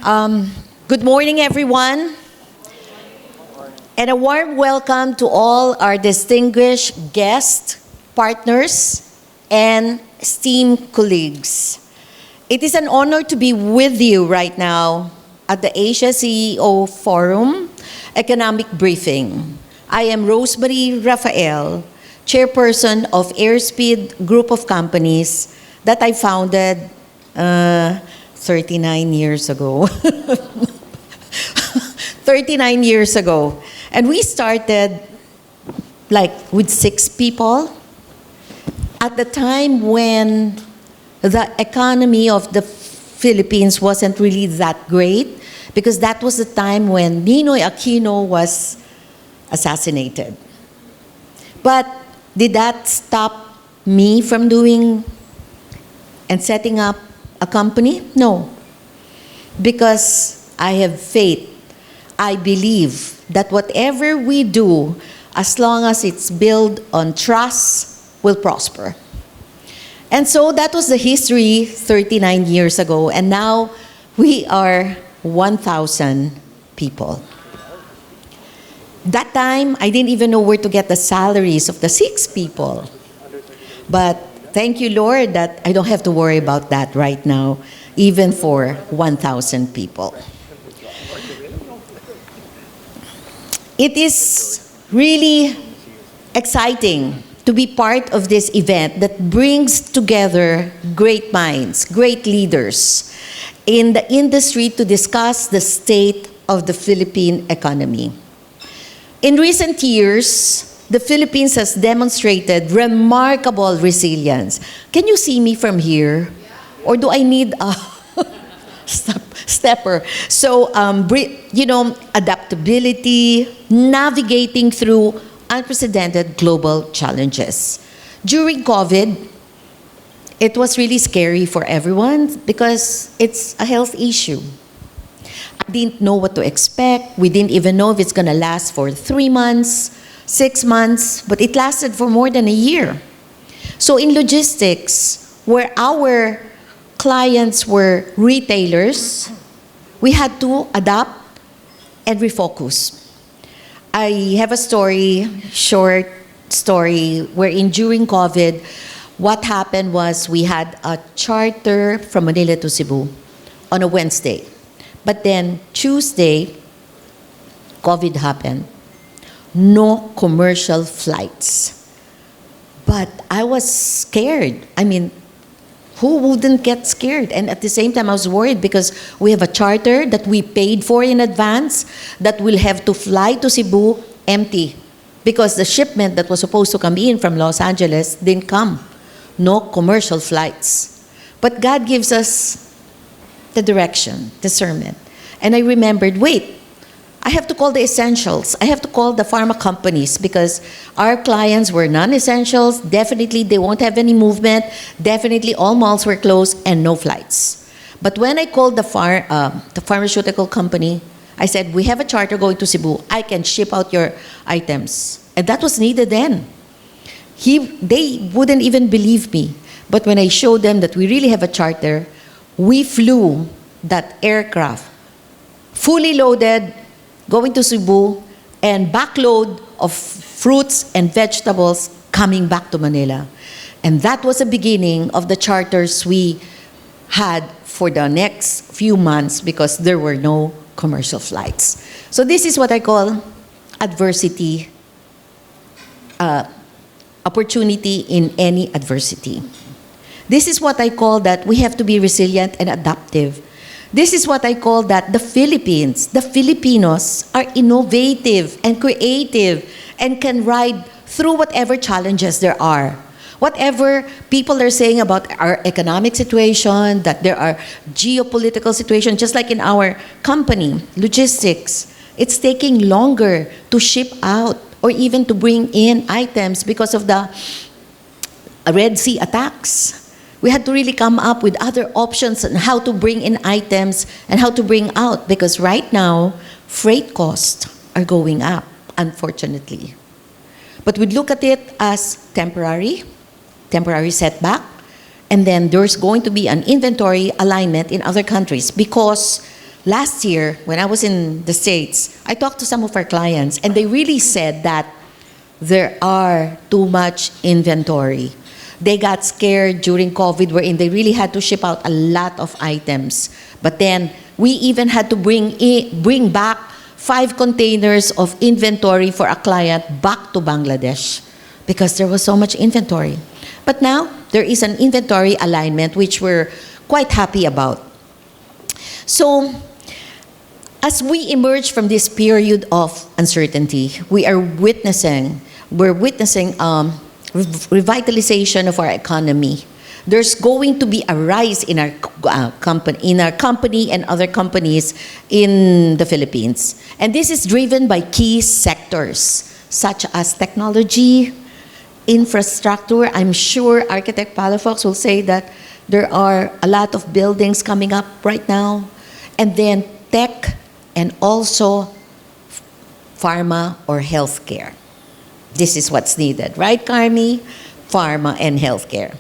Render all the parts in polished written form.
Good morning, everyone, and a warm welcome to all our distinguished guests, partners, and esteemed colleagues. It is an honor to be with you right now at the Asia CEO Forum Economic Briefing. I am Rosemarie Rafael, Chairperson of Airspeed Group of Companies that I founded 39 years ago. 39 years ago. And we started with 6 people at the time when the economy of the Philippines wasn't really that great, because that was the time when Ninoy Aquino was assassinated. But did that stop me from doing and setting up a company? No. Because I have faith. I believe that whatever we do, as long as it's built on trust, will prosper. And so that was the history 39 years ago. And now we are 1,000 people. That time, I didn't even know where to get the salaries of the 6 people. But thank you, Lord, that I don't have to worry about that right now, even for 1,000 people. It is really exciting to be part of this event that brings together great minds, great leaders in the industry to discuss the state of the Philippine economy. In recent years, the Philippines has demonstrated remarkable resilience. Can you see me from here? Or do I need a stepper? So, adaptability, navigating through unprecedented global challenges. During COVID, it was really scary for everyone because it's a health issue. I didn't know what to expect. We didn't even know if it's going to last for 3 months, 6 months, but it lasted for more than a year. So in logistics, where our clients were retailers, we had to adapt and refocus. I have a short story, wherein during COVID, what happened was we had a charter from Manila to Cebu on a Wednesday. But then Tuesday, COVID happened. No commercial flights. But I was scared. I mean, who wouldn't get scared? And at the same time, I was worried because we have a charter that we paid for in advance that will have to fly to Cebu empty because the shipment that was supposed to come in from Los Angeles didn't come. No commercial flights. But God gives us the direction, discernment. And I remembered, wait, I have to call the essentials. I have to call the pharma companies because our clients were non-essentials. Definitely, they won't have any movement. Definitely, all malls were closed and no flights. But when I called the pharmaceutical company, I said, we have a charter going to Cebu. I can ship out your items. And that was needed then. They wouldn't even believe me. But when I showed them that we really have a charter, we flew that aircraft, fully loaded, going to Cebu, and backload of fruits and vegetables coming back to Manila. And that was the beginning of the charters we had for the next few months because there were no commercial flights. So this is what I call adversity, opportunity in any adversity. This is what I call that we have to be resilient and adaptive. This is what I call that the Philippines, the Filipinos are innovative and creative and can ride through whatever challenges there are. Whatever people are saying about our economic situation, that there are geopolitical situations, just like in our company, logistics, it's taking longer to ship out or even to bring in items because of the Red Sea attacks. We had to really come up with other options on how to bring in items and how to bring out, because right now, freight costs are going up, unfortunately. But we look at it as temporary setback, and then there's going to be an inventory alignment in other countries because last year, when I was in the States, I talked to some of our clients, and they really said that there are too much inventory. They got scared during COVID, wherein they really had to ship out a lot of items. But then we even had to bring back 5 containers of inventory for a client back to Bangladesh because there was so much inventory. But now there is an inventory alignment which we're quite happy about. So as we emerge from this period of uncertainty, we're witnessing revitalization of our economy. There's going to be a rise in our company and other companies in the Philippines. And this is driven by key sectors such as technology, infrastructure. I'm sure Architect Palafox will say that there are a lot of buildings coming up right now. And then tech and also pharma or healthcare. This is what's needed, right, Carmi? Pharma and healthcare.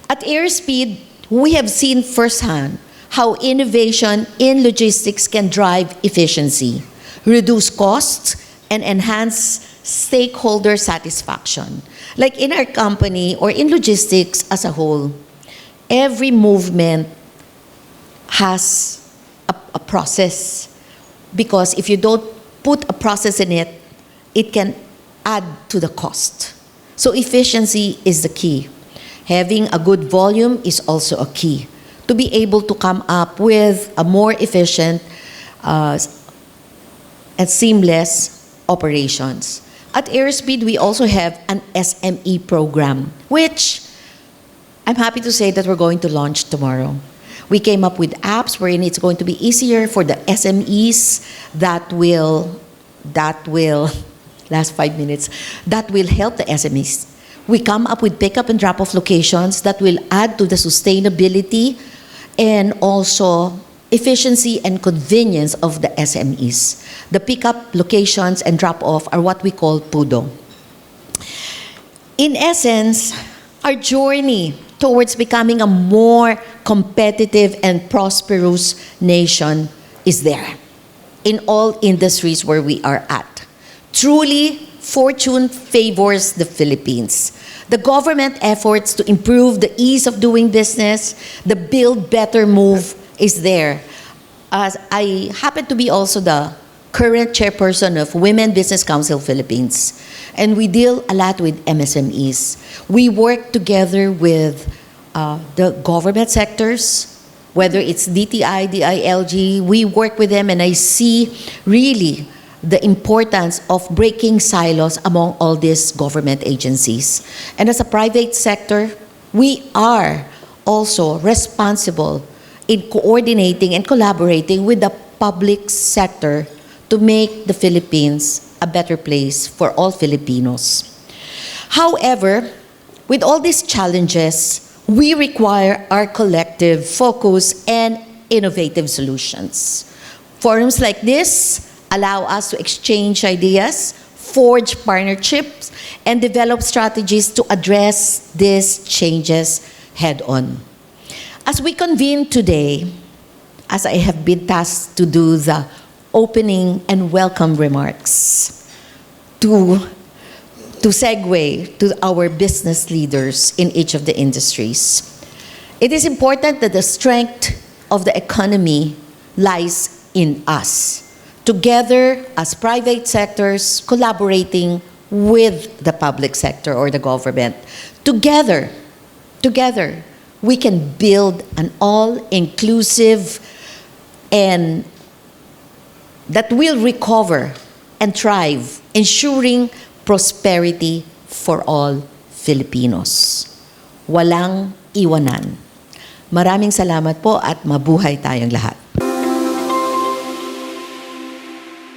At Airspeed, we have seen firsthand how innovation in logistics can drive efficiency, reduce costs, and enhance stakeholder satisfaction. Like in our company or in logistics as a whole, every movement has a process, because if you don't put a process in it, it can add to the cost. So efficiency is the key. Having a good volume is also a key to be able to come up with a more efficient and seamless operations. At Airspeed, we also have an SME program, which I'm happy to say that we're going to launch tomorrow. We came up with apps wherein it's going to be easier for the SMEs that will last 5 minutes, that will help the SMEs. We come up with pick-up and drop-off locations that will add to the sustainability and also efficiency and convenience of the SMEs. The pick-up locations and drop-off are what we call PUDO. In essence, our journey towards becoming a more competitive and prosperous nation is there in all industries where we are at. Truly, fortune favors the Philippines. The government efforts to improve the ease of doing business, the Build Better move is there. As I happen to be also the current chairperson of Women Business Council Philippines, and we deal a lot with MSMEs. We work together with the government sectors, whether it's DTI, DILG, we work with them, and I see really the importance of breaking silos among all these government agencies. And as a private sector, we are also responsible in coordinating and collaborating with the public sector to make the Philippines a better place for all Filipinos. However, with all these challenges, we require our collective focus and innovative solutions. Forums like this allow us to exchange ideas, forge partnerships, and develop strategies to address these changes head-on. As we convene today, as I have been tasked to do the opening and welcome remarks, to segue to our business leaders in each of the industries, it is important that the strength of the economy lies in us. Together, as private sectors, collaborating with the public sector or the government. Together, we can build an all-inclusive and that will recover and thrive, ensuring prosperity for all Filipinos. Walang iwanan. Maraming salamat po at mabuhay tayong lahat.